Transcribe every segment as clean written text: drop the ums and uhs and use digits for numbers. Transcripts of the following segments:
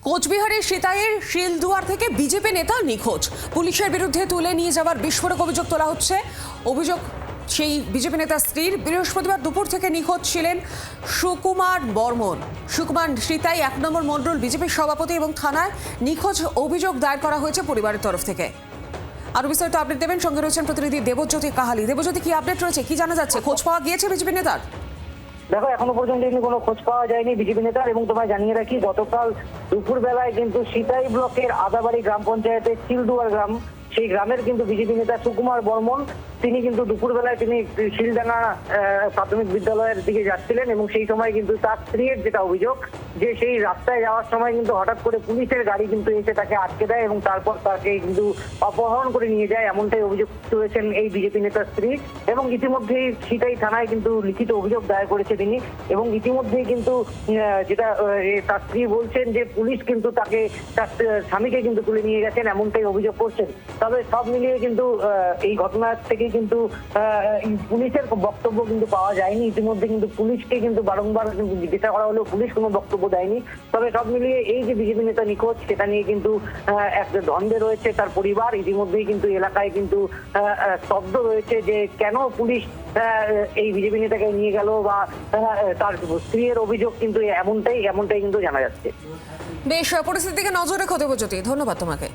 কোচবিহারের সিতাইয়ের শিলদুয়ার থেকে বিজেপি নেতা নিখোঁজ। পুলিশের বিরুদ্ধে তুলে নিয়ে যাওয়ার বিস্ফোরক অভিযোগ তোলা হচ্ছে। অভিযোগ সেই বিজেপি নেতা স্ত্রীর। বৃহস্পতিবার দুপুর থেকে নিখোঁজ ছিলেন সুকুমার বর্মন। সুকুমার সিতাই 1 নম্বর মণ্ডল বিজেপির সভাপতি এবং থানায় নিখোঁজ অভিযোগ দায়ের করা হয়েছে পরিবারের তরফ থেকে। আরো বিস্তারিত আপডেট দেবেন, সঙ্গে রয়েছেন প্রতিনিধি দেবজ্যোতি কাহালি। দেবজ্যোতি, কি আপডেট রয়েছে, কি জানা যাচ্ছে? খোঁজ পাওয়া গিয়েছে বিজেপি নেতার? দেখো, এখনো পর্যন্ত কিন্তু কোনো খোঁজ পাওয়া যায়নি বিজেপি নেতার। এবং তোমায় জানিয়ে রাখি, গতকাল দুপুর বেলায় কিন্তু সিতাই ব্লকের আদাবাড়ি গ্রাম পঞ্চায়েতের শিলদুয়ার গ্রাম, সেই গ্রামের কিন্তু বিজেপি নেতা সুকুমার বর্মন তিনি কিন্তু দুপুরবেলায় তিনি শিলডাঙ্গা প্রাথমিক বিদ্যালয়ের দিকে যাচ্ছিলেন এবং সেই সময় কিন্তু তার স্ত্রীর যেটা অভিযোগ যে সেই রাস্তায় যাওয়ার সময় কিন্তু হঠাৎ করে পুলিশের গাড়ি কিন্তু এসে তাকে আটকে দেয় এবং তারপর তাকে কিন্তু অপহরণ করে নিয়ে যায়, এমনটাই অভিযোগ করেছেন এই বিজেপি নেতার স্ত্রী। এবং ইতিমধ্যেই সিতাই থানায় কিন্তু লিখিত অভিযোগ দায়ের করেছে তিনি। এবং ইতিমধ্যেই কিন্তু যেটা তার স্ত্রী বলছেন যে পুলিশ কিন্তু তাকে তার স্বামীকে কিন্তু তুলে নিয়ে গেছেন, এমনটাই অভিযোগ করছেন। তবে সব মিলিয়ে কিন্তু এই ঘটনা থেকে কিন্তু পুলিশের বক্তব্য কিন্তু পাওয়া যায়নি। ইতিমধ্যে কিন্তু পুলিশকে কিন্তু বারংবার জিজ্ঞাসা করা হলেও পুলিশ কোনো বক্তব্য দেয়নি। তবে সব মিলিয়ে এই যে বিজেপি নেতা নিখোঁজ, সেটা নিয়ে কিন্তু এক দ্বন্দ্বে রয়েছে তার পরিবার। ইতিমধ্যেই কিন্তু এলাকায় কিন্তু স্তব্ধ রয়েছে যে কেন পুলিশ এই বিজেপি নেতাকে নিয়ে গেল, বা তার স্ত্রীর অভিযোগ কিন্তু এমনটাই কিন্তু জানা যাচ্ছে। বেশ, পরিস্থিতির দিকে নজর রেখো দেবজ্যোতি, ধন্যবাদ তোমাকে।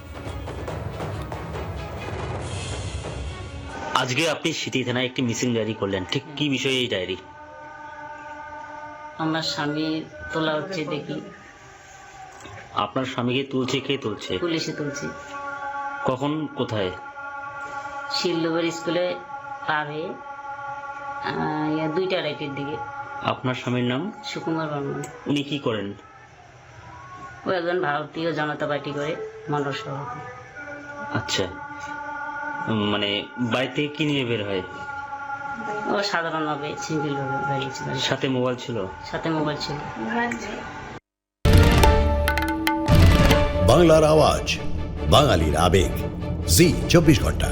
আজকে আপনি সিটি থানায় একটি মিসিং ডায়েরি করলেন, ঠিক কি বিষয়ে এই ডায়েরি? আমার স্বামী তোলা হচ্ছে দেখি। আপনার স্বামীকে তুলছে, কে তুলছে? পুলিশে তুলছে। কখন, কোথায়? শিলদুয়ার স্কুলে পার হয়ে 2টা-2:30 দিকে। আপনার স্বামীর নাম? সুকুমার বর্মন। উনি কি করেন? ও একজন ভারতীয় জনতা পার্টি করে মণ্ডল সভাপতি। আচ্ছা, মানে বাড়ি থেকে কি নিয়ে বের হয়? ও সাধারণভাবে সিঙ্গেল ভাবে বেরিয়েছে। সাথে মোবাইল ছিল? সাথে মোবাইল ছিল। বাংলার আওয়াজ, বাঙালির আবেগ, জি 24 ঘন্টা।